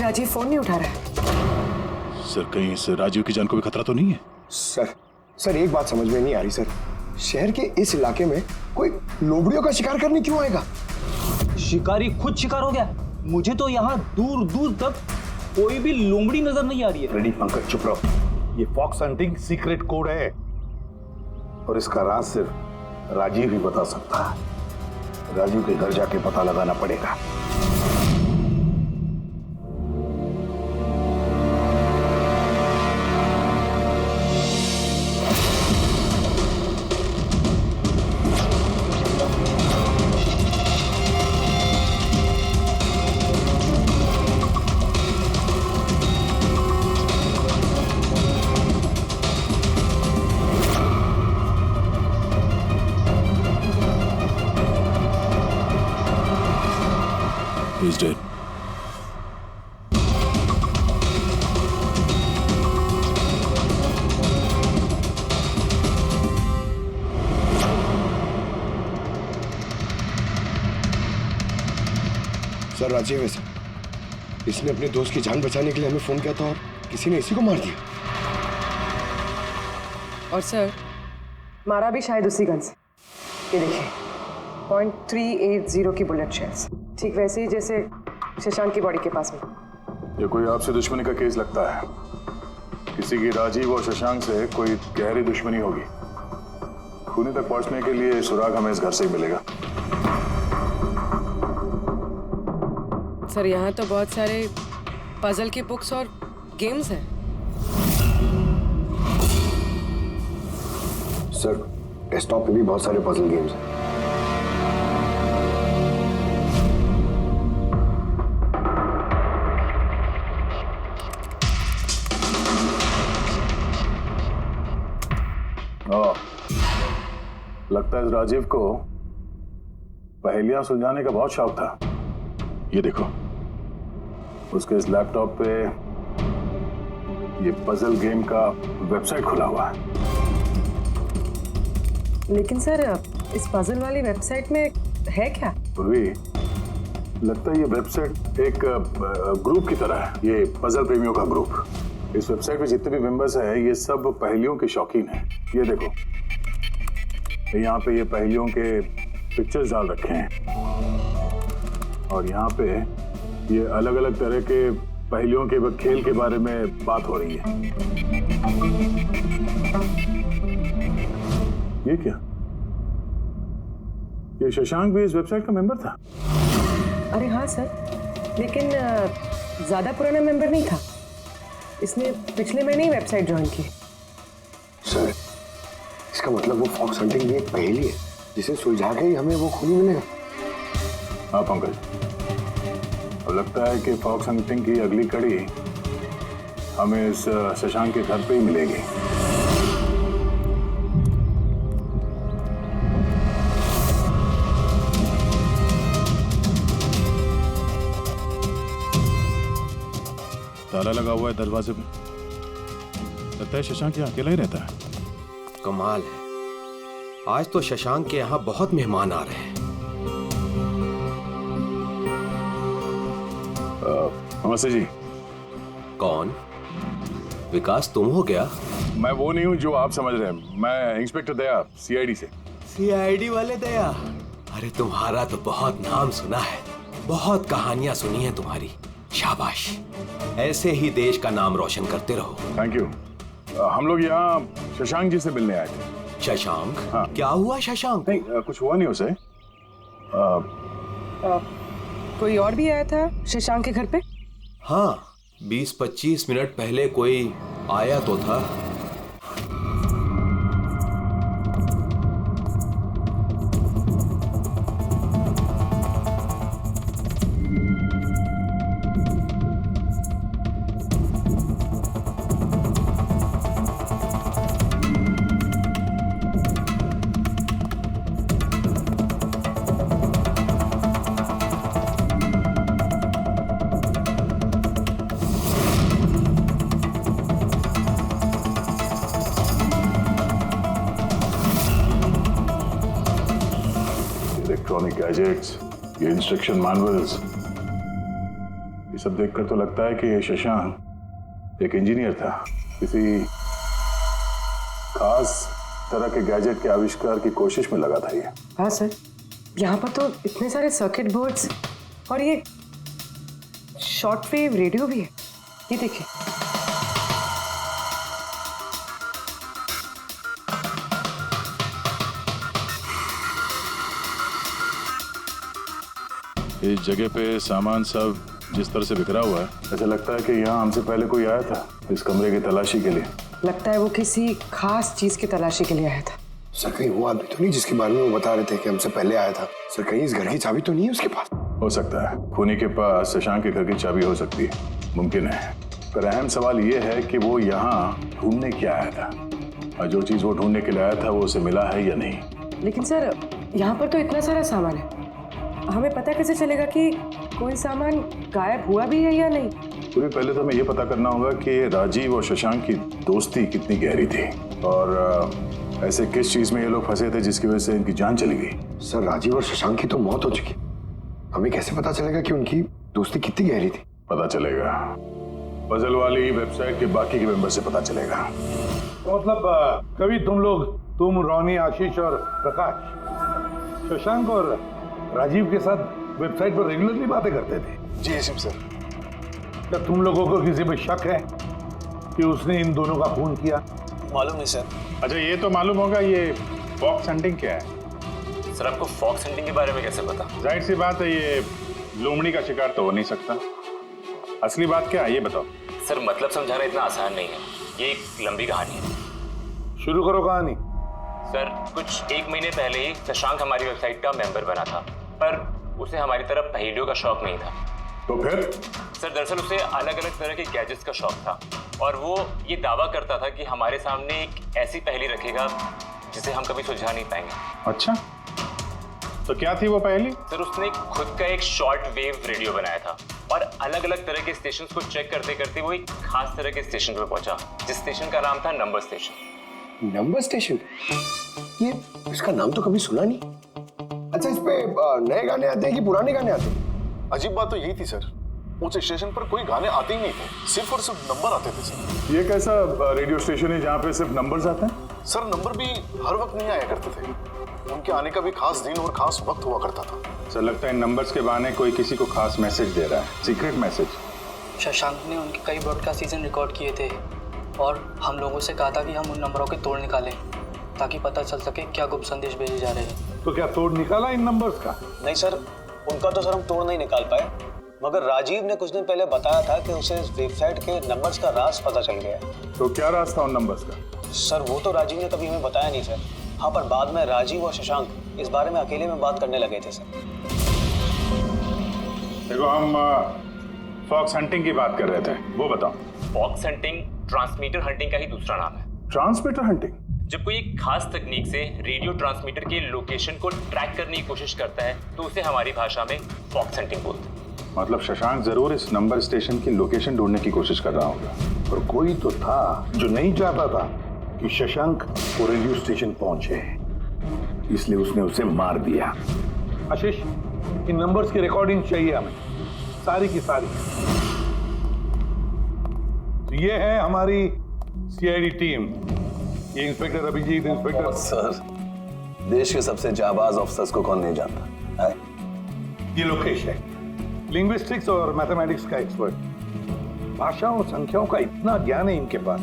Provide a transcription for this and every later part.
Rajiv phone नहीं उठा रहा है। सर कहीं इस राजीव की जान को भी खतरा तो नहीं है? सर एक बात समझ में नहीं आ रही सर, शहर के इस इलाके में कोई लोमड़ियों का शिकार करने क्यों आएगा? शिकारी खुद शिकार हो गया। मुझे तो यहाँ दूर दूर तक कोई भी लोमड़ी नजर नहीं आ रही है। रेडी पंकज चुप रहो। ये फॉक्स हंटिंग सीक्रेट कोड है और इसका राज सिर्फ राजीव ही बता सकता है। राजीव के घर जाके पता लगाना पड़ेगा। He's dead. सर राजीव है सर, इसने अपने दोस्त की जान बचाने के लिए हमें फोन किया था और किसी ने इसी को मार दिया। और सर मारा भी शायद उसी गन से। ये देखिए .380 की बुलेट शेल्स, ठीक वैसे ही जैसे शशांक की बॉडी के पास में। ये कोई आपसे दुश्मनी का केस लगता है। किसी की राजीव और शशांक से कोई गहरी दुश्मनी होगी। खूनी तक पहुंचने के लिए सुराग हमें इस घर से ही मिलेगा। सर यहाँ तो बहुत सारे पजल के बुक्स और गेम्स हैं। सर डेस्कटॉप पे भी बहुत सारे पजल गेम्स हैं। लगता है इस राजीव को पहेलियां सुलझाने का बहुत शौक था। ये देखो, उसके इस लैपटॉप पे ये पजल गेम का वेबसाइट खुला हुआ है। लेकिन सर इस पजल वाली वेबसाइट में है क्या? पूर्वी, लगता है ये वेबसाइट एक ग्रुप की तरह है। ये पजल प्रेमियों का ग्रुप। इस वेबसाइट पे जितने भी मेंबर्स हैं ये सब पहेलियों के शौकीन हैं। ये देखो, यहाँ पे ये पहेलियों के पिक्चर्स डाल रखे हैं और यहाँ पे ये अलग अलग तरह के पहेलियों के खेल के बारे में बात हो रही है। ये क्या? ये शशांक भी इस वेबसाइट का मेंबर था? अरे हाँ सर, लेकिन ज्यादा पुराना मेंबर नहीं था। इसने पिछले महीने ही वेबसाइट ज्वाइन की। सर इसका मतलब वो फॉक्स हंटिंग भी एक पहेली है जिसे सुलझा के ही हमें वो खूनी मिलेगा। हाँ पंकज, अब लगता है कि फॉक्स हंटिंग की अगली कड़ी हमें इस शशांक के घर पे ही मिलेगी। ताला लगा हुआ है दरवाजे पे। लगता है शशांक यहाँ अकेला ही रहता है। कमाल है, आज तो शशांक के यहाँ बहुत मेहमान आ रहे हैं। नमस्ते जी। कौन? विकास तुम हो क्या? मैं वो नहीं हूँ जो आप समझ रहे हैं। मैं इंस्पेक्टर दया, सीआईडी से। सीआईडी वाले दया? अरे तुम्हारा तो बहुत नाम सुना है, बहुत कहानियां सुनी है तुम्हारी। शाबाश, ऐसे ही देश का नाम रोशन करते रहो। Thank you. हम लोग यहाँ शशांक जी से मिलने आए थे। शशांक? हाँ। क्या हुआ शशांक? नहीं, कुछ हुआ नहीं उसे। कोई और भी आया था शशांक के घर पे? हाँ, 20-25 मिनट पहले कोई आया तो था। इलेक्ट्रॉनिक गैजेट्स, ये इंस्ट्रक्शन मैनुअल्स, ये सब देखकर तो लगता है कि ये शशांक एक इंजीनियर था, किसी खास तरह के गैजेट के आविष्कार की कोशिश में लगा था ये। हाँ सर, यहाँ पर तो इतने सारे सर्किट बोर्ड्स और ये शॉर्ट वेव रेडियो भी है, ये देखिए। इस जगह पे सामान सब जिस तरह से बिखरा हुआ है, ऐसा लगता है कि यहाँ हमसे पहले कोई आया था इस कमरे की तलाशी के लिए। लगता है वो किसी खास चीज की तलाशी के लिए आया था। सर कहीं वो आदमी तो नहीं जिसके बारे में वो बता रहे थे कि हमसे पहले आया था? सर कहीं इस घर की चाबी तो नहीं है उसके पास? हो सकता है खूनी के पास शशांक के घर की चाबी हो सकती है, मुमकिन है। पर अहम सवाल ये है कि वो यहाँ ढूंढने क्या आया था, और जो चीज वो ढूंढने के लिए आया था वो उसे मिला है या नहीं। लेकिन सर यहाँ पर तो इतना सारा सामान है, हमें पता कैसे चलेगा कि कोई सामान गायब हुआ भी है या नहीं? पूरी पहले तो हमें ये पता करना होगा कि राजीव और शशांक की दोस्ती कितनी गहरी थी, और ऐसे किस चीज में ये लोग फंसे थे जिसकी वजह से इनकी जान चली गई। सर राजीव और शशांक की तो मौत हो चुकी, हमें कैसे पता चलेगा कि उनकी दोस्ती कितनी गहरी थी? पता चलेगा, पजल वाली वेबसाइट के बाकी के मेंबर से पता चलेगा। तो मतलब कभी तुम रोनी, आशीष और प्रकाश शशांक और राजीव के साथ वेबसाइट पर रेगुलरली बातें करते थे? जी एसएम सर। क्या तुम लोगों को किसी पे शक है कि उसने इन दोनों का खून किया? मालूम नहीं सर। अच्छा ये तो मालूम होगा, ये फॉक्स हंटिंग क्या है? सर आपको फॉक्स हंटिंग के बारे में कैसे पता? जाहिर सी बात है, ये लोमड़ी का शिकार तो हो नहीं सकता। असली बात क्या है ये बताओ। सर मतलब समझाना इतना आसान नहीं है, ये एक लंबी कहानी है। शुरू करो कहानी। सर कुछ 1 महीने पहले ही शशांक हमारी वेबसाइट का मेंबर बना था, पर उसे हमारी तरफ पहेलियों का शौक नहीं था। तो फिर? सर दरअसल उसे अलग अलग तरह के गैजेट्स का शौक था, और वो ये दावा करता था कि हमारे सामने एक ऐसी पहेली रखेगा जिसे हम कभी सुलझा नहीं पाएंगे। अच्छा तो क्या थी वो पहेली? सर उसने खुद का एक शॉर्ट वेव रेडियो बनाया था, और अलग अलग तरह के स्टेशंस को चेक करते करते वो एक खास तरह के स्टेशन पर पहुंचा, जिस स्टेशन का नाम था नंबर स्टेशन। Number station? ये इसका नाम तो कभी सुना नहीं। अच्छा इस पे नए गाने आते हैं कि पुराने गाने आते हैं? अजीब बात तो यही थी सर, उस स्टेशन पर कोई गाने आते ही नहीं थे, सिर्फ और सिर्फ नंबर आते थे सर। ये कैसा रेडियो स्टेशन है जहाँ पे सिर्फ नंबर्स आते हैं? सर नंबर भी हर वक्त नहीं आया करते थे, उनके आने का भी खास दिन और खास वक्त हुआ करता था। सर लगता है इन नंबर्स के बहाने कोई किसी को खास मैसेज दे रहा है, सीक्रेट मैसेज। शशांक ने उनके कई ब्रॉडकास्ट सीजन रिकॉर्ड किए थे, और हम लोगों से कहा था कि हम उन नंबरों के तोड़ निकालें ताकि पता चल सके क्या गुप्त संदेश भेजे जा रहे हैं। तो क्या तोड़ निकाला इन नंबर्स का? नहीं सर, उनका तो सर हम तोड़ नहीं निकाल पाए, मगर राजीव ने कुछ दिन पहले बताया था कि उसे इस वेबसाइट के नंबर्स का राज पता चल गया। तो क्या राज था उन नंबर्स का? सर वो तो राजीव ने कभी हमें बताया नहीं सर। हाँ, पर बाद में राजीव और शशांक इस बारे में अकेले में बात करने लगे थे सर। देखो हम फॉक्स हंटिंग की बात कर रहे थे, वो बताओ। फॉक्स हंटिंग ट्रांसमीटर हंटिंग का ही दूसरा नाम है। Transmitter hunting? जब कोई एक खास तकनीक से रेडियो ट्रांसमीटर के लोकेशन को ट्रैक करने की कोशिश करता है तो उसे हमारी भाषा में फॉक्स हंटिंग बोलते हैं। मतलब शशांक जरूर इस नंबर स्टेशन की लोकेशन ढूंढने की कोशिश कर रहा होगा। और कोई तो था जो नहीं चाहता था कि शशांक वो रेडियो स्टेशन पहुंचे, इसलिए उसने उसे मार दिया। आशीष, इन नंबर्स की रिकॉर्डिंग चाहिए हमें, सारी की सारी। तो ये है हमारी सीआईडी टीम, ये इंस्पेक्टर अभिजीत, इंस्पेक्टर। सर देश के सबसे जाबाज ऑफिसर्स को कौन नहीं जानता है? ये लोकेश है, लिंग्विस्टिक्स और मैथमेटिक्स का एक्सपर्ट। भाषा और संख्याओं का इतना ज्ञान है इनके पास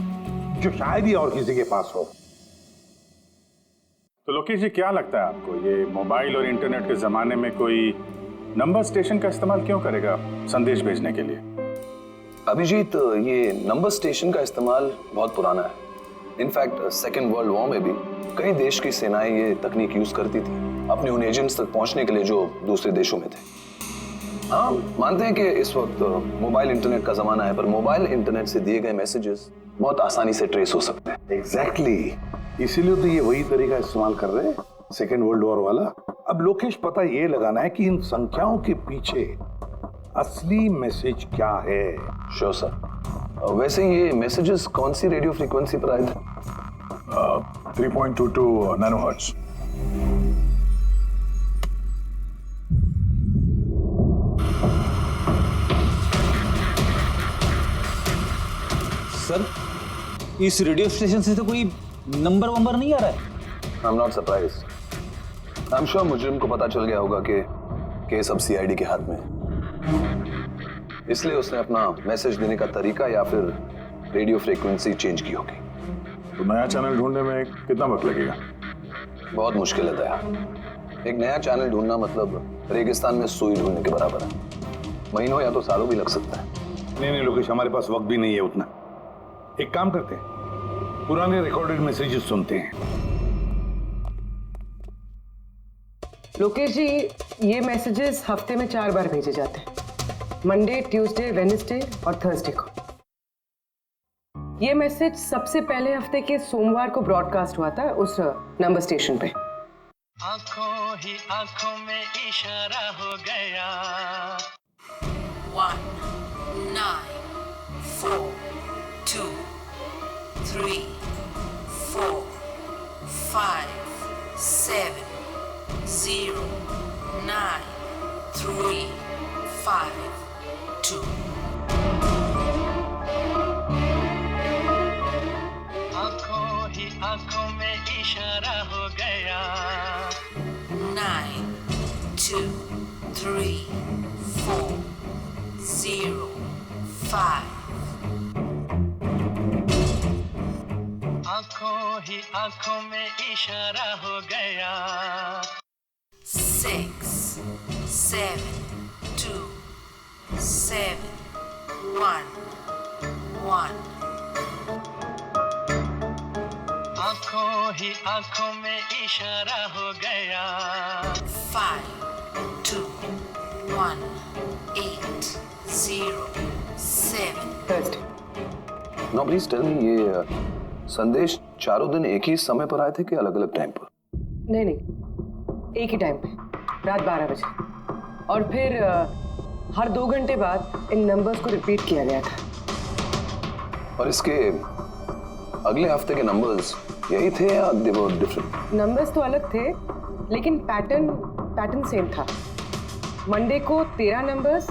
जो शायद ही और किसी के पास हो। तो लोकेश जी क्या लगता है आपको, ये मोबाइल और इंटरनेट के जमाने में कोई नंबर स्टेशन का इस्तेमाल क्यों करेगा संदेश भेजने के लिए? अभिजीत, ये नंबर स्टेशन का इस्तेमाल बहुत पुराना है। इनफैक्ट सेकेंड वर्ल्ड वॉर में भी कई देश की सेनाएं ये तकनीक यूज करती थी अपने उन एजेंट्स तक पहुंचने के लिए जो दूसरे देशों में थे। हाँ, मानते हैं कि इस वक्त मोबाइल इंटरनेट का जमाना है, पर मोबाइल इंटरनेट से दिए गए मैसेजेस बहुत आसानी से ट्रेस हो सकते हैं। एग्जैक्टली, इसीलिए तो ये वही तरीका इस्तेमाल कर रहे हैं, सेकेंड वर्ल्ड वॉर वाला। अब लोकेश पता ये लगाना है कि इन संख्याओं के पीछे असली मैसेज क्या है। Sure sir. वैसे ये मैसेजेस कौन सी रेडियो फ्रीक्वेंसी पर आए थे? 3.22 नैनोहर्ट्ज। सर, इस रेडियो स्टेशन से तो कोई नंबर वंबर नहीं आ रहा है। I am not surprised. I am sure मुजरिम को पता चल गया होगा कि केस अब सीआईडी के हाथ में है, इसलिए उसने अपना मैसेज देने का तरीका या फिर रेडियो फ्रीक्वेंसी चेंज की होगी। तो नया चैनल ढूंढने में कितना वक्त लगेगा? बहुत मुश्किल है दया। एक नया चैनल ढूंढना मतलब रेगिस्तान में सुई ढूंढने के बराबर है। महीनों या तो सालों भी लग सकता है। नहीं लोकेश, हमारे पास वक्त भी नहीं है उतना। एक काम करते हैं, पुराने रिकॉर्डेड मैसेजेस सुनते हैं। लोकेश जी, ये मैसेजेस हफ्ते में 4 बार भेजे जाते हैं, मंडे, ट्यूसडे, वेडनेसडे और थर्सडे को। ये मैसेज सबसे पहले हफ्ते के सोमवार को ब्रॉडकास्ट हुआ था उस नंबर स्टेशन पे। आंखों ही आंखों में इशारा हो गया। 1 9 4 2 3 4 5 7 0 9 3 5 2। आंखों ही आंखों में इशारा हो गया। 9 2 3 4 0 5। आंखों ही आंखों में इशारा हो गया। 6 7 2 7 1 1। आंखों ही आंखों में इशारा हो गया। 5 2 1 8 0 7। नो प्लीज टेल मी, ये संदेश चारों दिन एक ही समय पर आए थे कि अलग अलग टाइम पर? नहीं, एक ही टाइम पे, रात 12 बजे। और फिर हर 2 घंटे बाद इन नंबर्स को रिपीट किया गया था। और इसके अगले हफ्ते के नंबर्स यही थे या दे वर डिफरेंट? नंबर्स तो अलग थे, लेकिन पैटर्न सेम था। मंडे को 13 नंबर्स,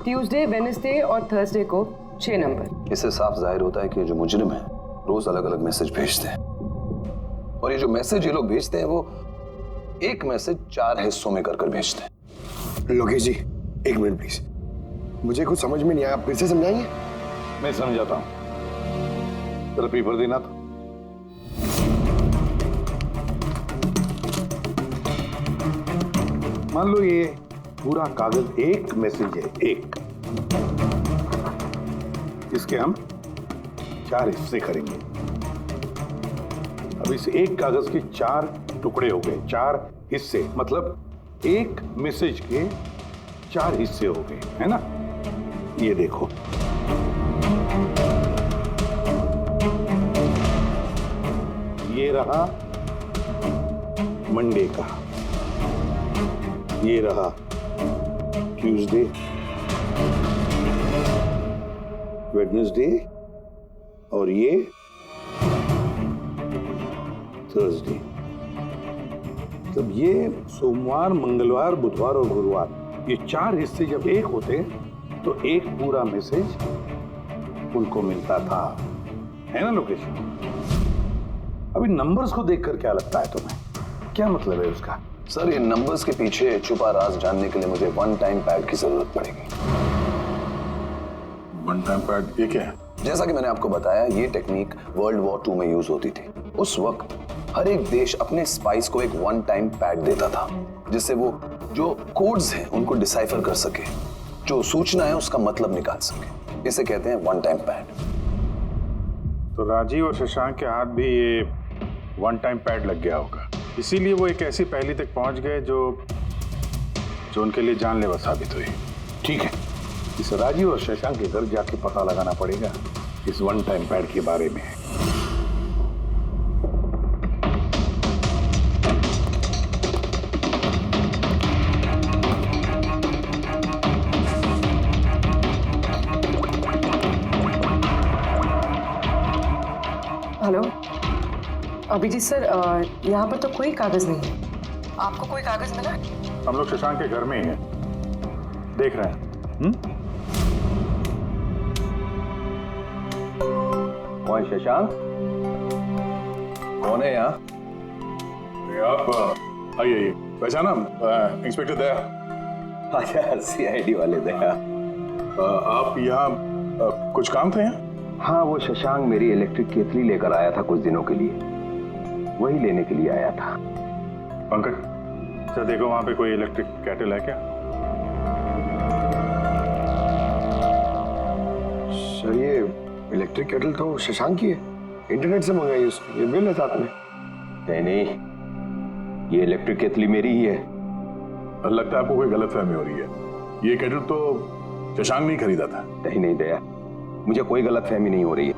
ट्यूसडे, वेडनेसडे और थर्सडे को 6 नंबर। इससे साफ जाहिर होता है कि जो मुजरिम है रोज अलग अलग मैसेज भेजते हैं, और ये जो मैसेज ये लोग भेजते हैं वो एक मैसेज 4 हिस्सों में कर भेजते हैं। लोकेश जी, 1 मिनट प्लीज, मुझे कुछ समझ में नहीं आया, आप फिर से समझाएंगे? मैं समझाता हूं, जरा पेपर देना था। मान लो ये पूरा कागज एक मैसेज है, एक। इसके हम 4 हिस्से करेंगे। अब इस एक कागज के 4 टुकड़े हो गए, 4 हिस्से, मतलब एक मैसेज के 4 हिस्से हो गए, है ना? ये देखो, ये रहा मंडे का, ये रहा ट्यूसडे, वेडनेसडे और ये थर्सडे। तब ये सोमवार, मंगलवार, बुधवार और गुरुवार, ये 4 हिस्से जब एक होते तो एक पूरा मैसेज उनको मिलता था, है ना लोकेश? अभी नंबर्स को देखकर क्या लगता है तुम्हें, क्या मतलब है उसका? सर, ये नंबर्स के पीछे छुपा राज जानने के लिए मुझे 1 टाइम पैड की जरूरत पड़ेगी। 1 टाइम पैड ये क्या है? जैसा कि मैंने आपको बताया, ये टेक्निक वर्ल्ड वॉर 2 में यूज होती थी। उस वक्त हर एक देश अपने स्पाइस को एक 1 टाइम पैड देता था, जिससे वो जो कोड्स हैं उनको डिसाइफर कर सके, जो सूचना है उसका मतलब निकाल सके। इसे कहते हैं 1 टाइम पैड। तो राजीव और शशांक के हाथ भी ये 1 टाइम पैड लग गया होगा, इसीलिए वो एक ऐसी पहेली तक पहुंच गए जो उनके लिए जानलेवा साबित हुई। ठीक है, इस राजीव और शशांक के घर जाके पता लगाना पड़ेगा इस 1 टाइम पैड के बारे में। हेलो अभिजीत सर, यहाँ पर तो कोई कागज नहीं है। आपको कोई कागज मिला? हम लोग शशांक के घर में ही हैं, देख रहे हैं। कौन शशांक? कौन है यहाँ? आप आइए, पहचाना? इंस्पेक्टर दया। अच्छा, सीआईडी वाले दया। आप यहाँ कुछ काम थे यहाँ? हाँ, वो शशांक मेरी इलेक्ट्रिक केतली लेकर आया था कुछ दिनों के लिए, वही लेने के लिए आया था। पंकज सर देखो वहां पे कोई इलेक्ट्रिक कैटल है क्या? सर ये इलेक्ट्रिक केटल तो शशांक की है, इंटरनेट से मंगाई उसने, ये बिल है साथ में। नहीं, ये इलेक्ट्रिक केतली मेरी ही है। लगता है आपको कोई गलतफहमी हो रही है। ये केटल तो शशांक नहीं खरीदा था। नहीं दया, मुझे कोई गलतफहमी नहीं हो रही है।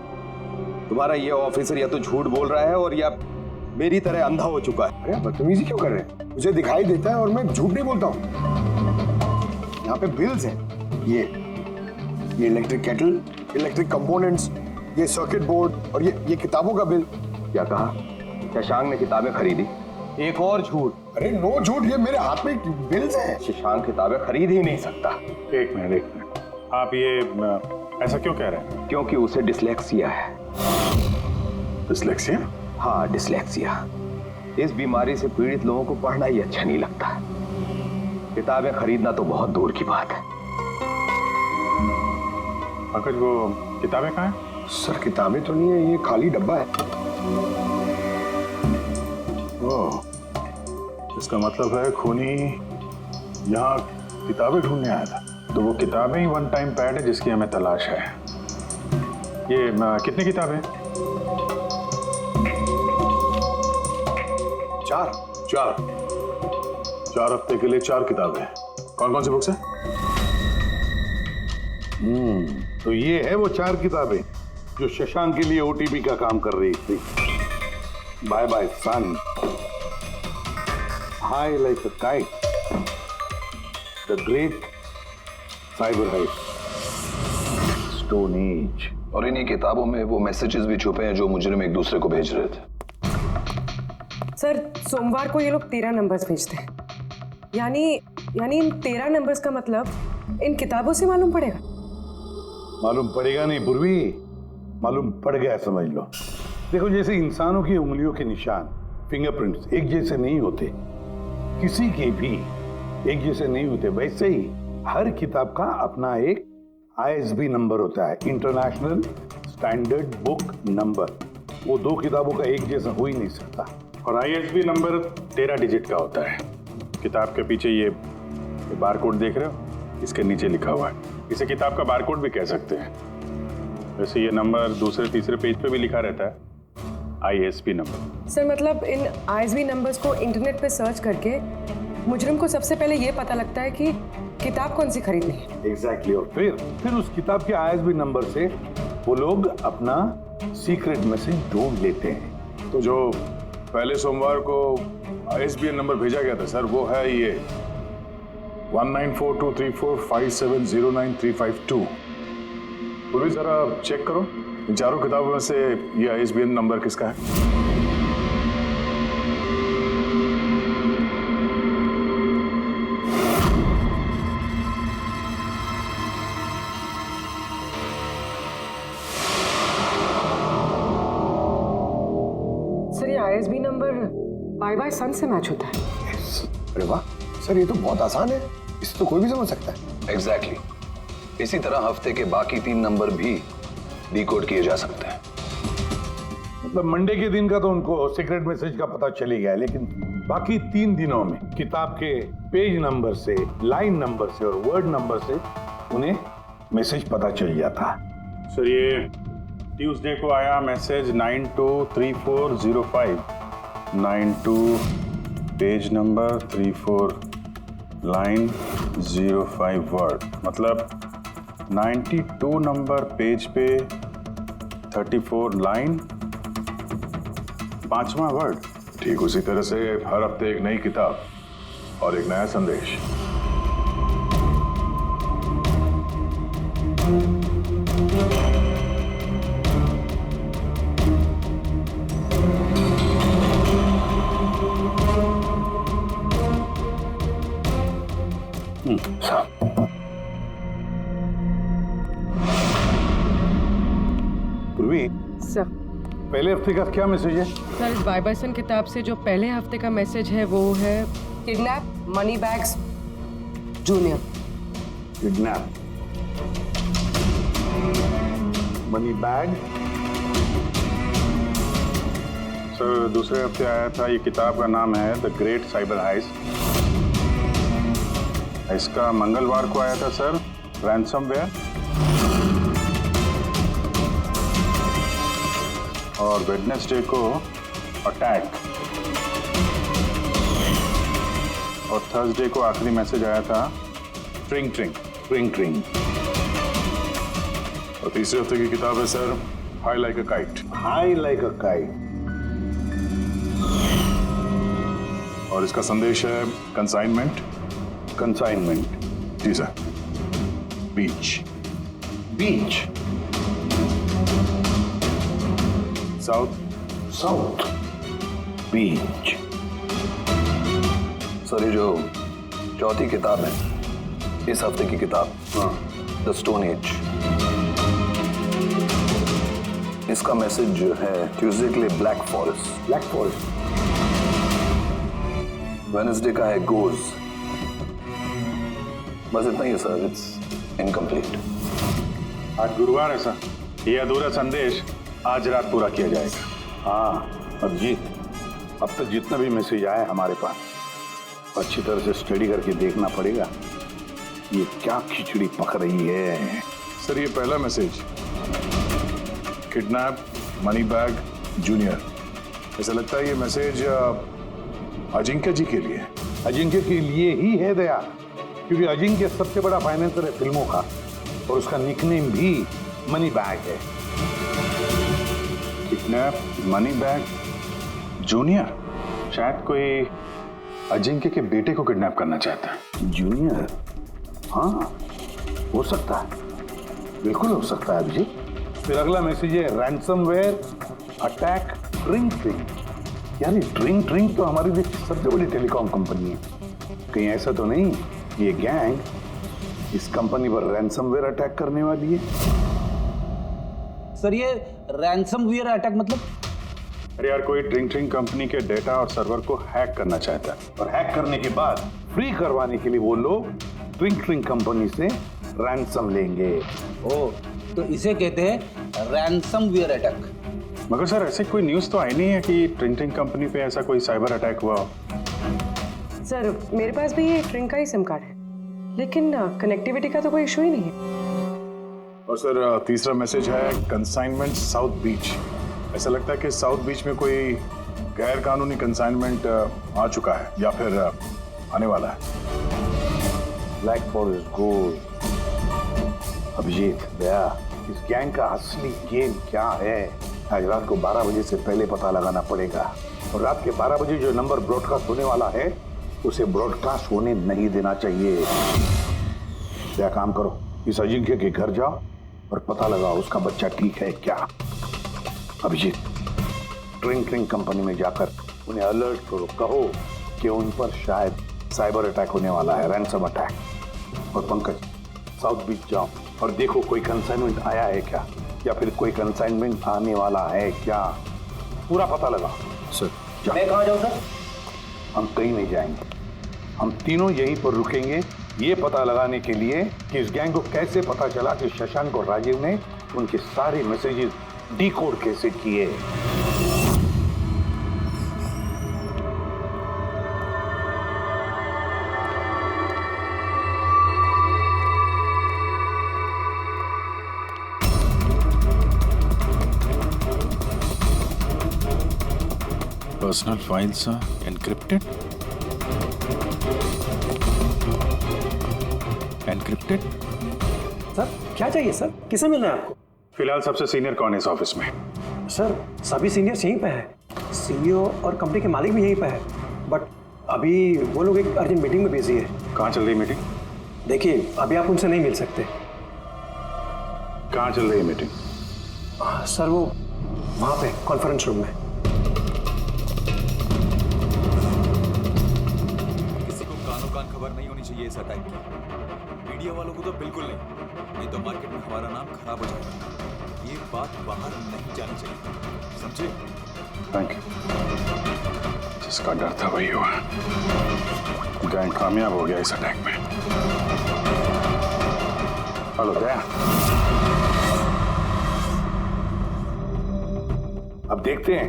तुम्हारा ये ऑफिसर या तो झूठ बोल रहा है और या मेरी तरह अंधा हो चुका है। अरे बदतमीजी क्यों कर रहे हैं? मुझे दिखाई देता है और मैं झूठ नहीं बोलता हूँ। यहाँ पे बिल्स हैं, ये इलेक्ट्रिक केटल, इलेक्ट्रिक कंपोनेंट्स, ये सर्किट बोर्ड और ये किताबों का बिल। क्या कहा? शशांक ने किताबें खरीदी? एक और झूठ। अरे नो झूठ, ये मेरे हाथ में बिल्स हैं। शशांक किताबें खरीद ही नहीं सकता। एक मिनट, आप ये ऐसा क्यों कह रहे हैं? क्योंकि उसे डिसलेक्सिया है। डिसलेक्सिया? हाँ, डिसलेक्सिया। इस बीमारी से पीड़ित लोगों को पढ़ना ही अच्छा नहीं लगता। किताबें खरीदना तो बहुत दूर की बात है। पंकज वो किताबें कहाँ हैं? सर किताबें तो नहीं है, ये खाली डब्बा है। ओह, इसका मतलब है खूनी यहाँ किताबें ढूंढने आया था। तो वो किताबें ही वन टाइम पैड है जिसकी हमें तलाश है। ये कितनी किताबें? चार हफ्ते के लिए 4 किताबें। कौन कौन सी बुक्स हैं? तो ये है वो 4 किताबें जो शशांक के लिए ओटीपी का काम कर रही थी। Bye bye son, high like a kite, the great cyber height, stone age. और इन्हीं किताबों में वो मैसेजेस भी छुपे हैं जो मुजरिम एक दूसरे को भेज रहे थे। सर सोमवार को ये लोग 13 नंबर्स भेजते हैं, यानी इन 13 नंबर्स का मतलब इन किताबों से मालूम पड़ेगा। मालूम पड़ेगा नहीं पूर्वी, मालूम पड़ गया समझ लो। देखो, जैसे इंसानों की उंगलियों के निशान, फिंगरप्रिंट्स एक जैसे नहीं होते, किसी के भी एक जैसे नहीं होते, वैसे ही हर किताब का अपना एक ISB नंबर होता है, इंटरनेशनल स्टैंडर्ड बुक नंबर। वो 2 किताबों का एक जैसा हो ही नहीं सकता। और ISB नंबर 13 डिजिट का होता है। किताब के पीछे ये बारकोड देख रहे हो, इसके नीचे लिखा हुआ है। इसे किताब का बारकोड भी कह सकते हैं। वैसे ये नंबर दूसरे तीसरे पेज पे भी लिखा रहता है, ISB नंबर। सर मतलब इन ISB नंबर्स को इंटरनेट पे सर्च करके मुजरिम को सबसे पहले ये पता लगता है कि किताब कौन सी खरीदनी है। एग्जैक्टली। और फिर उस किताब के ISB नंबर से वो लोग अपना सीक्रेट मैसेज ढूंढ लेते हैं। तो जो पहले सोमवार को ISBN नंबर भेजा गया था सर, वो है ये 19423457099352। पूरी जरा चेक करो इन 4 किताबों में से ये ISBN नंबर किसका है। सर ये ISB नंबर बाय सन से मैच होता है। अरे वाह सर, ये तो बहुत आसान है, इसे तो कोई भी समझ सकता है। एग्जैक्टली। इसी तरह हफ्ते के बाकी 3 नंबर भी डिकोड किए जा सकते हैं। मतलब मंडे के दिन का तो उनको सीक्रेट मैसेज का पता चली गया, लेकिन बाकी 3 दिनों में किताब के पेज नंबर से, लाइन नंबर से और वर्ड नंबर से उन्हें मैसेज पता चल जाता। सर ये ट्यूसडे को आया message 923405, 92 page number 34 line 05 word, मतलब 92 नंबर पेज पे 34 लाइन 5वां वर्ड। ठीक उसी तरह से हर हफ्ते एक नई किताब और एक नया संदेश। सर। पहले हफ्ते का क्या मैसेज है? सर इस बाइबर्सन किताब से जो पहले हफ्ते का मैसेज है वो है kidnap money bags junior. Kidnap money bag. Sir दूसरे हफ्ते आया था, ये किताब का नाम है द ग्रेट साइबर हाइस्ट। इसका मंगलवार को आया था सर रैंसमवेयर, और वेडनेसडे को अटैक, और थर्सडे को आखिरी मैसेज आया था ट्रिंग ट्रिंग ट्रिंग ट्रिंग। और तीसरे हफ्ते की किताब है sir high like a kite. High like a kite. और इसका संदेश है कंसाइनमेंट। कंसाइनमेंट। जी सर। बीच। बीच। साउथ। South Beach. सर ये जो चौथी किताब है, इस हफ्ते की किताब, द स्टोन एज, इसका मैसेज जो है ट्यूसडे के लिए black forest. Black forest. Wednesday का है गोज। बस इतना ही है सर, इट्स इनकम्प्लीट। आज गुरुवार है सर, ये अधूरा संदेश आज रात पूरा किया जाएगा। हाँ अभिजीत, अब तक जितना भी मैसेज आया हमारे पास अच्छी तरह से स्टडी करके देखना पड़ेगा ये क्या खिचड़ी पक रही है। सर ये पहला message, kidnap money bag junior, ऐसा लगता है ये मैसेज अजिंक्य जी के लिए। अजिंक्य के लिए ही है दया, क्योंकि अजिंक्य सबसे बड़ा फाइनेंसर है फिल्मों का, और उसका निकनेम भी मनी बैग है। किडनैप मनी बैग जूनियर, शायद कोई अजिंक्य के बेटे को किडनैप करना चाहता है। जूनियर? हाँ हो सकता है, बिल्कुल हो सकता है अभिजीत। फिर अगला मैसेज है रैंसमवेयर अटैक ट्रिंग ट्रिंग। यार ये ट्रिंग ट्रिंग तो हमारी देश की सबसे बड़ी टेलीकॉम कंपनी है, कहीं ऐसा तो नहीं ये गैंग इस कंपनी पर रैंसमवेयर अटैक करने वाली है? सर ये रैंसमवेयर अटैक मतलब? अरे यार कोई ट्रिंग ट्रिंग कंपनी के डेटा और सर्वर को हैक करना चाहता है, और हैक करने के बाद फ्री करवाने के लिए वो लोग ट्रिंग ट्रिंग कंपनी से रैंसम लेंगे। ओ, तो इसे कहते हैं रैंसमवेयर अटैक। मगर सर ऐसे कोई न्यूज़ तो आई नहीं है कि ट्रिंग ट्रिंग कंपनी पे ऐसा कोई साइबर अटैक हुआ हो। सर मेरे पास भी ये ट्रिंग का ही सिम कार्ड है, लेकिन कनेक्टिविटी का तो कोई इशू ही नहीं है। और सर तीसरा मैसेज है कंसाइनमेंट साउथ बीच। ऐसा लगता है कि साउथ बीच में कोई गैर कानूनी कंसाइनमेंट आ चुका है या फिर आने वाला है। Black forest gold. Abhijeet Daya, इस गैंग का असली गेम क्या है आज रात को 12 बजे से पहले पता लगाना पड़ेगा, और रात के 12 बजे जो नंबर ब्रॉडकास्ट होने वाला है उसे ब्रॉडकास्ट होने नहीं देना चाहिए। क्या काम करो, इस अजिंक्य के घर जाओ और पता लगाओ उसका बच्चा ठीक है क्या। अभिजीत ट्रिंग ट्रिंग कंपनी में जाकर उन्हें अलर्ट करो, कहो कि उन पर शायद साइबर अटैक होने वाला है, रैंसम अटैक। और पंकज साउथ बीच जाओ और देखो कोई कंसाइनमेंट आया है क्या, या फिर कोई कंसाइनमेंट आने वाला है क्या, पूरा पता लगाओ। सर मैं कहाँ जाऊँ सर? हम कहीं नहीं जाएंगे, हम तीनों यहीं पर रुकेंगे ये पता लगाने के लिए कि इस गैंग को कैसे पता चला कि शशांक और राजीव ने उनके सारे मैसेजेस डिकोड कैसे किए। Personal files encrypted. Encrypted? Sir क्या चाहिए सर, किसे मिलना है आपको? फिलहाल सबसे सीनियर कौन है इस ऑफिस में? सर सभी सीनियर्स यहीं पे है, सीईओ और कंपनी के मालिक भी यहीं पे है, बट अभी वो लोग एक अर्जेंट मीटिंग में बिजी है। कहाँ चल रही मीटिंग? देखिए अभी आप उनसे नहीं मिल सकते। कहाँ चल रही है मीटिंग? सर वो वहाँ पे कॉन्फ्रेंस रूम में। किसी को कानो कान खबर नहीं होनी चाहिए इस अटैक की, मीडिया वालों को तो बिल्कुल नहीं तो मार्केट में हमारा नाम खराब हो जाएगा। ये बात बाहर नहीं जानी चाहिए, समझे? Thank you. जिसका डर था वही हुआ। गैंग कामयाब हो गया इस अटैक में। हेलो दया। अब देखते हैं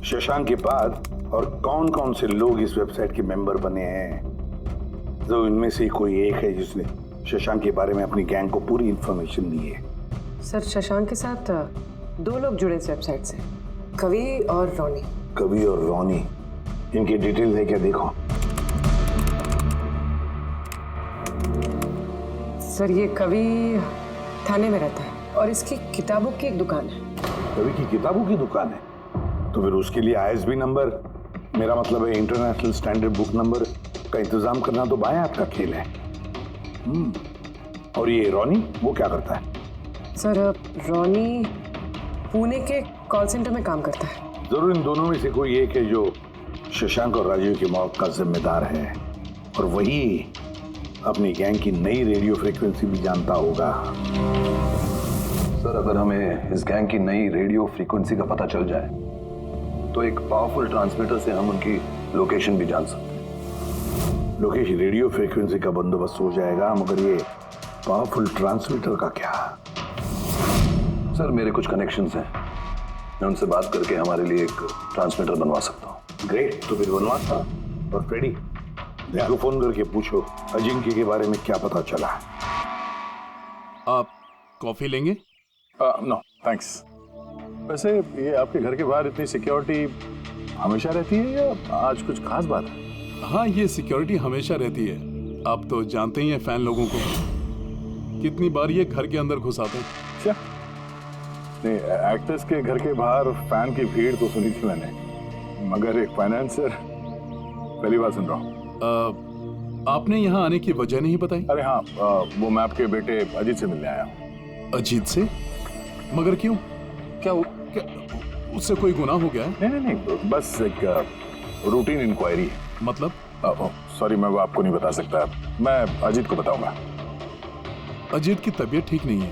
शशांक के बाद और कौन कौन से लोग इस वेबसाइट के मेंबर बने हैं। तो इनमें से कोई एक है जिसने शशांक के बारे में अपनी गैंग को पूरी इंफॉर्मेशन दी है। सर शशांक के साथ 2 लोग जुड़े इस वेबसाइट से, कवि और रोनी। कवि और रोनी, इनकी डिटेल है क्या? देखो सर ये कवि थाने में रहता है और इसकी किताबों की एक दुकान है। कवि की किताबों की दुकान है तो फिर उसके लिए ISB नंबर, मेरा मतलब है इंटरनेशनल स्टैंडर्ड बुक नंबर का इंतजाम करना तो बाया आपका खेल है। और ये रोनी वो क्या करता है? सर रोनी पुणे के कॉल सेंटर में काम करता है। जरूर इन दोनों में से कोई एक है जो शशांक और राजीव की मौत का जिम्मेदार है और वही अपनी गैंग की नई रेडियो फ्रीक्वेंसी भी जानता होगा। सर अगर हमें इस गैंग की नई रेडियो फ्रीक्वेंसी का पता चल जाए तो एक पावरफुल ट्रांसमीटर से हम उनकी लोकेशन भी जान सकते हैं। लोकेशन रेडियो फ्रीक्वेंसी का बंदोबस्त हो जाएगा, मगर ये पावरफुल ट्रांसमीटर का क्या? सर मेरे कुछ कनेक्शंस हैं, मैं उनसे बात करके हमारे लिए एक ट्रांसमीटर बनवा सकता हूँ। ग्रेट, तो फिर बनवाता। और फ्रेडी, दया को फोन करके पूछो अजिंक्य के बारे में क्या पता चला। आप कॉफी लेंगे? No thanks. वैसे ये आपके घर के बाहर इतनी सिक्योरिटी हमेशा रहती है या आज कुछ खास बात है? हाँ, ये सिक्योरिटी हमेशा रहती है। आप तो जानते ही हैं फैन लोगों को, कितनी बार ये घर के अंदर घुस आते हैं। क्या? नहीं, एक्टर्स के घर के बाहर फैन की भीड़ तो सुनी थी मैंने, मगर एक फाइनेंसर पहली बार सुन रहा हूँ। आपने यहाँ आने की वजह नहीं बताई? अरे हाँ, वो मैं आपके बेटे अजीत से मिलने आया हूँ। अजीत से? मगर क्यों? क्या उससे कोई गुनाह हो गया है? नहीं, बस एक रूटीन इंक्वायरी है। मतलब? सॉरी, मैं वो आपको नहीं बता सकता, मैं अजीत को बताऊंगा। अजीत की तबीयत ठीक नहीं है।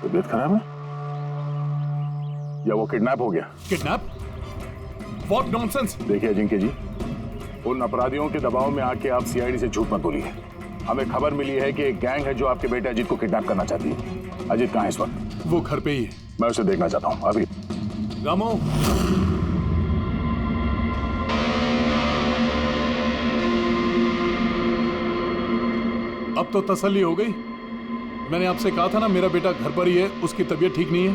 तबीयत खराब है या वो किडनैप हो गया? किडनैप? What nonsense! देखिए अजिंक्य जी, उन अपराधियों के दबाव में आके आप CID से झूठ मत बोलिए। हमें खबर मिली है कि एक गैंग है जो आपके बेटे अजीत को किडनैप करना चाहती है। अजीत कहाँ है इस वक्त? वो घर पे ही है। मैं उसे देखना चाहता हूँ अभी। रामो, अब तो तसल्ली हो गई। मैंने आपसे कहा था ना मेरा बेटा घर पर ही है, उसकी तबीयत ठीक नहीं है।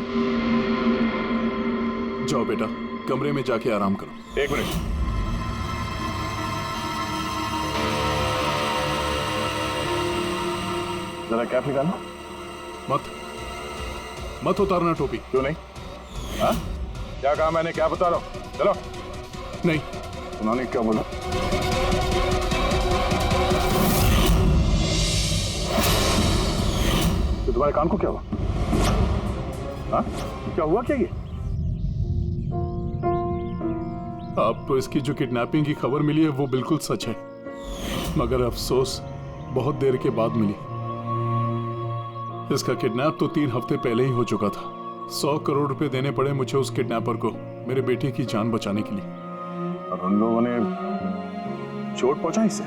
जाओ बेटा, कमरे में जाके आराम करो। एक मिनट, जरा कैप निकालना। मत उतारना टोपी। क्यों नहीं? हाँ? क्या कहा मैंने? क्या बता रहा हूँ? चलो। नहीं। उन्होंने क्या बोला? तो तुम्हारे कान को क्या हुआ? हाँ? क्या हुआ क्या ये? आपको इसकी जो किडनैपिंग की खबर मिली है वो बिल्कुल सच है, मगर अफसोस बहुत देर के बाद मिली। इसका किडनैप तो 3 हफ्ते पहले ही हो चुका था। 100 करोड़ रुपए देने पड़े मुझे उस किडनैपर को मेरे बेटे की जान बचाने के लिए। और उन लोगों ने चोट पहुंचाई इसे?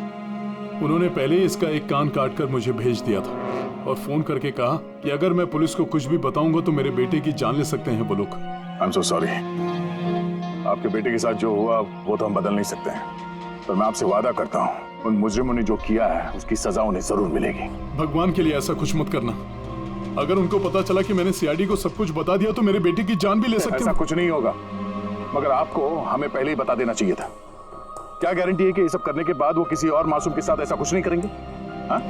उन्होंने पहले ही इसका एक कान काट कर मुझे भेज दिया था और फोन करके कहा कि अगर मैं पुलिस को कुछ भी बताऊंगा तो मेरे बेटे की जान ले सकते हैं वो लोग। I am so sorry. आपके बेटे के साथ जो हुआ वो तो हम बदल नहीं सकते हैं, पर मैं आपसे वादा करता हूँ उन मुजरिमों ने जो किया है उसकी सजा उन्हें जरूर मिलेगी। भगवान के लिए ऐसा कुछ मत करना। अगर उनको पता चला कि मैंने CID को सब कुछ बता दिया तो मेरे बेटे की जान भी ले सकते हैं। ऐसा कुछ नहीं होगा, मगर आपको हमें पहले ही बता देना चाहिए था। क्या गारंटी है कि ये सब करने के बाद वो किसी और मासूम के साथ ऐसा कुछ नहीं करेंगे? हाँ?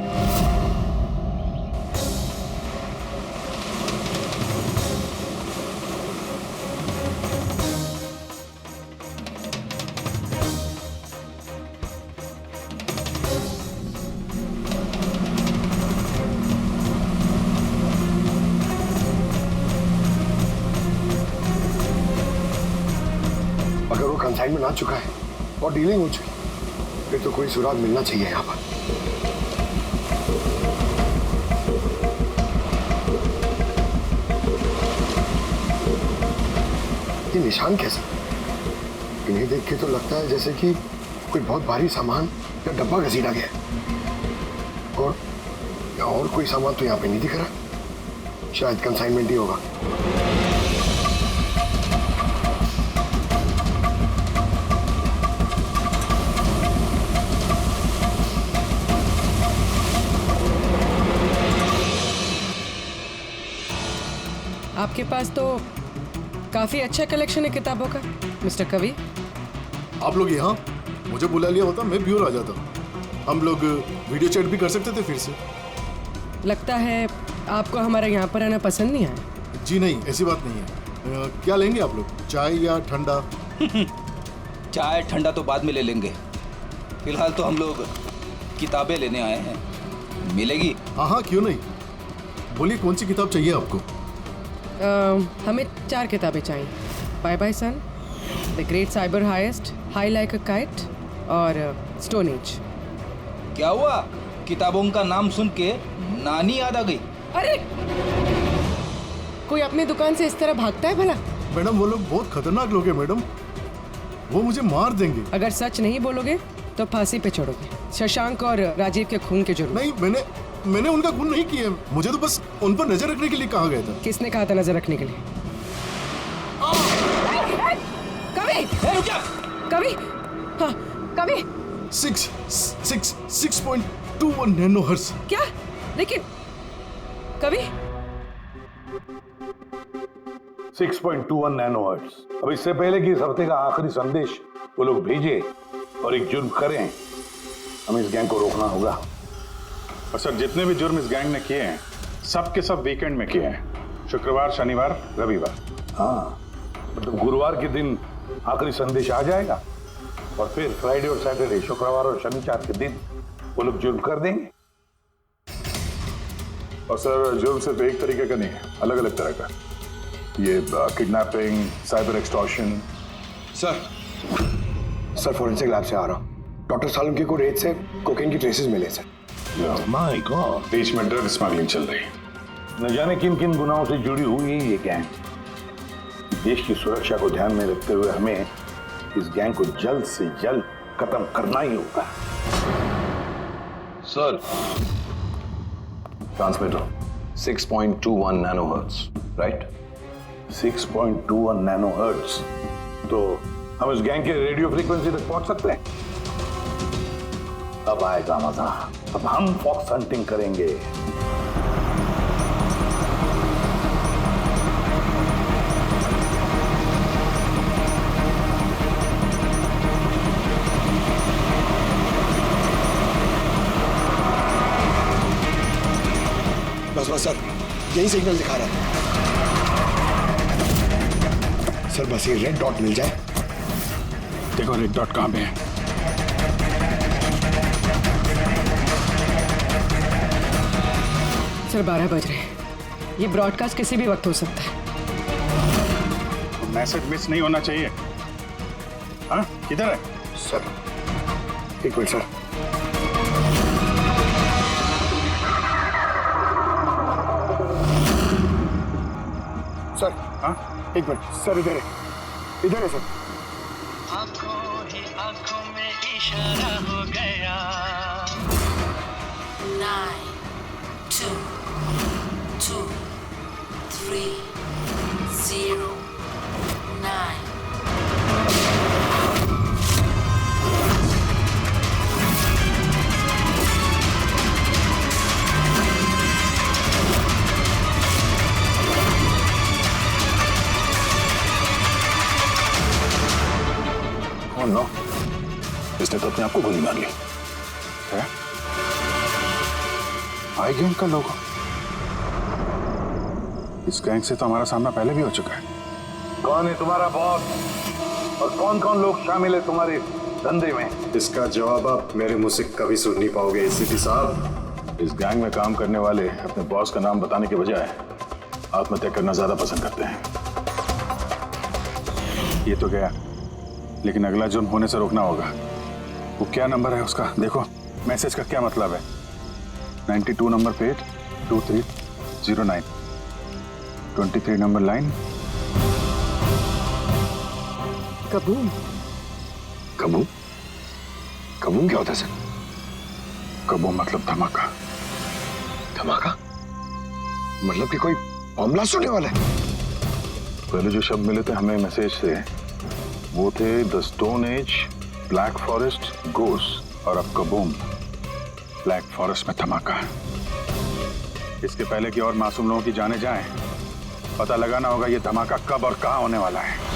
अगर वो कंसाइनमेंट आ चुका है और डीलिंग हो चुकी, फिर तो कोई सुराग मिलना चाहिए यहाँ पर। ये निशान कैसे? इन्हें देख के तो लगता है जैसे कि कोई बहुत भारी सामान या डब्बा घसीटा गया है। और कोई सामान तो यहाँ पे नहीं दिख रहा। शायद कंसाइनमेंट ही होगा। आपके पास तो काफी अच्छा कलेक्शन है किताबों का मिस्टर कवि। आप लोग यहाँ मुझे बुला लिया होता मैं ब्यूर आ जाता। हम लोग वीडियो चैट भी कर सकते थे फिर से। लगता है आपको हमारा यहाँ पर आना पसंद नहीं आया। जी नहीं, ऐसी बात नहीं है। क्या लेंगे आप लोग, चाय या ठंडा? चाय ठंडा तो बाद में ले लेंगे, फिलहाल तो हम लोग किताबें लेने आए हैं। मिलेगी? हाँ, क्यों नहीं। बोलिए कौन सी किताब चाहिए आपको? हमें 4 किताबें चाहिए। Bye bye son, the great cyber heist, high like a kite और स्टोन एज। क्या हुआ? किताबों का नाम सुन के नानी याद आ गई? अरे कोई अपनी दुकान से इस तरह भागता है भला? मैडम वो लोग बहुत खतरनाक लोग हैं मैडम, वो मुझे मार देंगे। अगर सच नहीं बोलोगे तो फांसी पे छोड़ोगे। शशांक और राजीव के खून के जुर्म। नहीं, मैंने उनका खून नहीं किया। मुझे तो बस उन पर नजर रखने के लिए कहा गया था। किसने कहा था नजर रखने के लिए? कवि! कवि! हाँ, कवि! 6.21 नैनोहर्ट्ज। क्या? लेकिन कवि 6.21 नैनोहर्ट्ज। अब इससे पहले कि इस हफ्ते का आखिरी संदेश वो लोग भेजे और एक जुर्म करें, हमें इस गैंग को रोकना होगा। और सर जितने भी जुर्म इस गैंग ने किए हैं सब के सब वीकेंड में किए हैं। शुक्रवार, शनिवार, रविवार। हाँ, मतलब गुरुवार के दिन आखिरी संदेश आ जाएगा और फिर फ्राइडे और सैटरडे, शुक्रवार और शनिवार के दिन वो लोग जुर्म कर देंगे। और सर जुर्म सिर्फ एक तरीके का नहीं है, अलग अलग तरह का। ये kidnapping, cyber extortion. Sir forensic lab से आ रहा हूँ। डॉक्टर सालुंके को रेत से कोकेन की ट्रेसेस मिले सर। माय गॉड, बीच में ड्रग स्मगलिंग चल रही है। न जाने किन किन गुनाहों से जुड़ी हुई है ये गैंग। देश की सुरक्षा को ध्यान में रखते हुए हमें इस गैंग को जल्द से जल्द खत्म करना ही होगा। Sir, transmitter 6.21 nanohertz, right? 6.21 nanohertz. तो हम इस गैंग के रेडियो फ्रीक्वेंसी तक पहुंच सकते हैं। अब आएगा मजा। अब हम फॉक्स हंटिंग करेंगे। बस सर, यही सिग्नल दिखा रहा है सर। बस ये रेड डॉट मिल जाए। देखो रेड डॉट कहां पे है? सर 12 बज रहे हैं। ये ब्रॉडकास्ट किसी भी वक्त हो सकता है। मैसेज मिस नहीं होना चाहिए। हाँ, किधर है? सर एक मिनट सर। सर हाँ, एक मिनट सर, इधर है सर। आंखों ही आंखों में इशारा हो गया। 9 2 2 3 0 9 Oh no, इसने तो अपने आप को गोली मार ली। है? आई गैंग का लोगो। इस गैंग से तो हमारा सामना पहले भी हो चुका है। कौन है तुम्हारा बॉस और कौन कौन लोग शामिल है तुम्हारे धंधे में? इसका जवाब आप मेरे मुंह से कभी सुन नहीं पाओगे एसीपी साहब। इस गैंग में काम करने वाले अपने बॉस का नाम बताने के बजाय आत्महत्या करना ज्यादा पसंद करते हैं। ये तो गया, लेकिन अगला जुर्म होने से रोकना होगा। वो क्या नंबर है उसका देखो। मैसेज का क्या मतलब है? 92 number page 2309, 23 number line kaboom. Kaboom? Kaboom क्या होता है सर? कबूम मतलब धमाका। धमाका? मतलब कि कोई बम ब्लास्ट होने वाला है? पहले जो शब्द मिले थे हमें मैसेज से वो थे the stone age, black forest, ghost, और अब कबूम, ब्लैक फॉरेस्ट में धमाका। इसके पहले कि और मासूम लोगों की जाने जाएं, पता लगाना होगा ये धमाका कब और कहां होने वाला है।